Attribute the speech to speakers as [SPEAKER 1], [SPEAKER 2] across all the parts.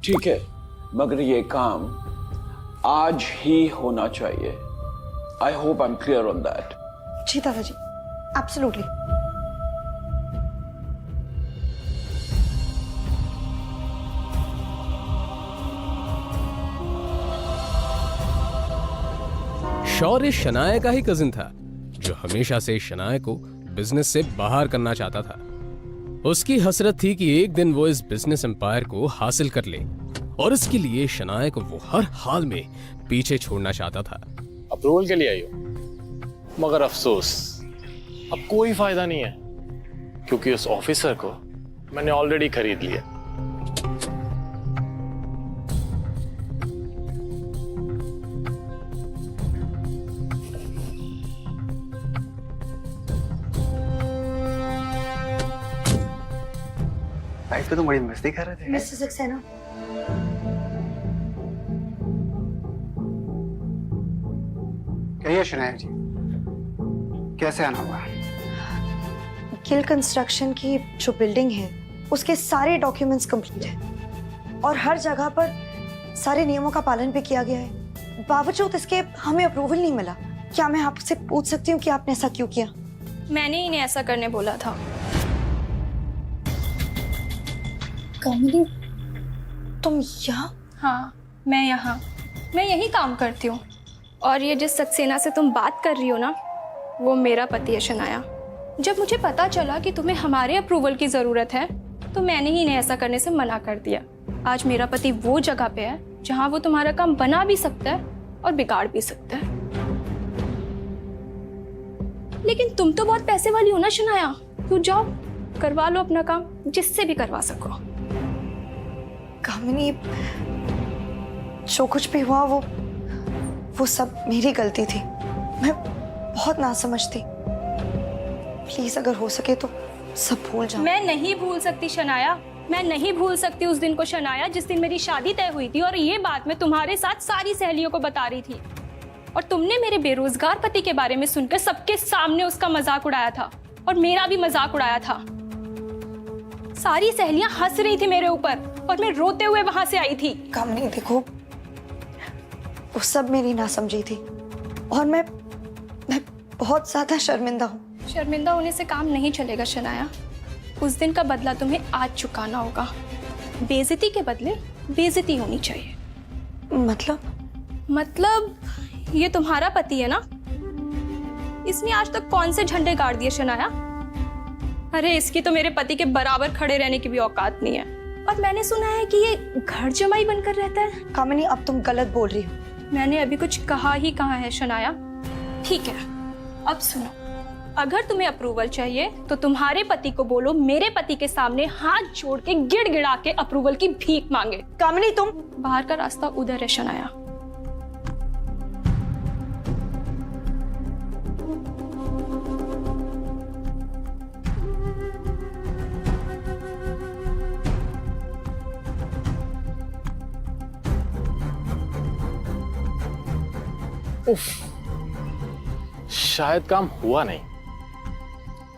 [SPEAKER 1] ठीक है, मगर ये काम आज ही होना चाहिए। I hope I am clear on that.
[SPEAKER 2] जी दादाजी, एब्सोल्युटली।
[SPEAKER 3] शौर्य शनाया का ही कजिन था, जो हमेशा से शनाया को बिजनेस से बाहर करना चाहता था। उसकी हसरत थी कि एक दिन वो इस बिजनेस एम्पायर को हासिल कर ले, और इसके लिए शनाया को वो हर हाल में पीछे छोड़ना चाहता था।
[SPEAKER 4] अप्रूवल के लिए आई हो, मगर अफसोस अब कोई फायदा नहीं है, क्योंकि उस ऑफिसर को मैंने ऑलरेडी खरीद लिया।
[SPEAKER 5] लाइफ पे तो बड़ी मस्ती कर रहे थे।
[SPEAKER 2] मिस्टर सक्सेना,
[SPEAKER 5] कहिए शनाया जी, कैसे आना हुआ?
[SPEAKER 2] गिल कंस्ट्रक्शन की जो बिल्डिंग है उसके सारे डॉक्यूमेंट्स कंप्लीट हैं और हर जगह पर सारे नियमों का पालन भी किया गया है। बावजूद इसके हमें अप्रूवल नहीं मिला। क्या मैं आपसे पूछ सकती हूँ कि आपने ऐसा क्यों किया?
[SPEAKER 6] मैंने इन्हें ऐसा करने बोला था।
[SPEAKER 2] कामिनी, तुम यहाँ?
[SPEAKER 6] हाँ, मैं यहाँ, मैं यही काम करती हूँ। और ये जिस सक्सेना से तुम बात कर रही हो ना, वो मेरा पति है शनाया। जब मुझे पता चला कि तुम्हें हमारे अप्रूवल की ज़रूरत है, तो मैंने ही इन्हें ऐसा करने से मना कर दिया। आज मेरा पति वो जगह पे है जहाँ वो तुम्हारा काम बना भी सकता है और बिगाड़ भी सकता है। लेकिन तुम तो बहुत पैसे वाली हो ना शनाया, क्यों जाओ करवा लो अपना काम, जिससे भी करवा सको।
[SPEAKER 2] कामिनी, जो कुछ भी हुआ वो सब मेरी गलती थी। मैं बहुत नासमझ थी। प्लीज अगर हो सके तो सब भूल जाओ।
[SPEAKER 6] मैं नहीं भूल सकती शनाया, मैं नहीं भूल सकती उस दिन को शनाया, जिस दिन मेरी शादी तय हुई थी और ये बात मैं तुम्हारे साथ सारी सहेलियों को बता रही थी, और तुमने मेरे बेरोजगार पति के बारे में सुनकर सबके सामने उसका मजाक उड़ाया था और मेरा भी मजाक उड़ाया था। सारी सहेलियां हंस रही थी मेरे ऊपर और मैं रोते हुए वहां से आई थी।
[SPEAKER 2] कामिनी देखो, वो सब मेरी नासमझी थी और मैं बहुत ज्यादा शर्मिंदा हूँ।
[SPEAKER 6] शर्मिंदा होने से काम नहीं चलेगा शनाया। उस दिन का बदला तुम्हें आज चुकाना होगा। बेइज्जती के बदले बेइज्जती होनी चाहिए। मतलब ये तुम्हारा पति है ना? इसने आज तक कौन से झंडे गाड़ दिए शनाया? अरे इसकी तो मेरे पति के बराबर खड़े रहने की भी औकात नहीं है। और मैंने सुना है कि ये घर जमाई बनकर रहता है।
[SPEAKER 2] कामिनी, अब तुम गलत बोल रही हो।
[SPEAKER 6] मैंने अभी कुछ कहा ही कहा है शनाया। ठीक है, अब सुनो, अगर तुम्हें अप्रूवल चाहिए तो तुम्हारे पति को बोलो मेरे पति के सामने हाथ जोड़ के गिड़गिड़ा के अप्रूवल की भीख मांगे।
[SPEAKER 2] कामिनी, तुम
[SPEAKER 6] बाहर का रास्ता उधर है शनाया।
[SPEAKER 4] उफ, शायद काम हुआ नहीं।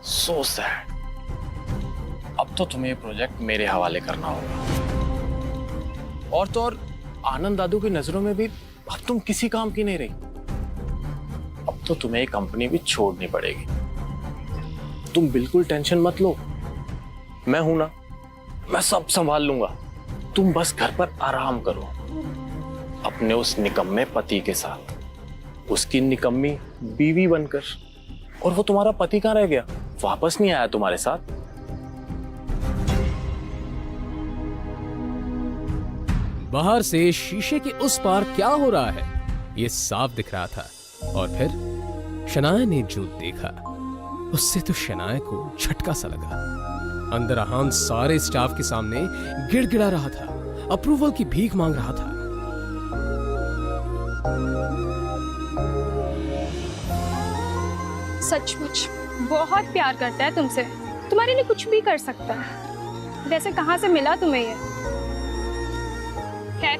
[SPEAKER 4] So sad. अब तो तुम्हें ये प्रोजेक्ट मेरे हवाले करना होगा। और तो और आनंद दादू की नजरों में भी अब तुम किसी काम की नहीं रही। अब तो तुम्हें ये कंपनी भी छोड़नी पड़ेगी। तुम बिल्कुल टेंशन मत लो, मैं हूं ना, मैं सब संभाल लूंगा। तुम बस घर पर आराम करो अपने उस निकम्मे पति के साथ, उसकी निकम्मी बीवी बनकर। और वो तुम्हारा पति कहाँ रह गया? वापस नहीं आया तुम्हारे साथ?
[SPEAKER 3] बाहर से शीशे के उस पार क्या हो रहा है ये साफ दिख रहा था। और फिर शनाया ने जो देखा उससे तो शनाया को झटका सा लगा। अंदर आहान सारे स्टाफ के सामने गिड़गिड़ा रहा था, अप्रूवल की भीख मांग रहा था।
[SPEAKER 6] सचमुच बहुत प्यार करता है तुमसे, तुम्हारे लिए कुछ भी कर सकता है। वैसे कहाँ से मिला तुम्हें ये? खैर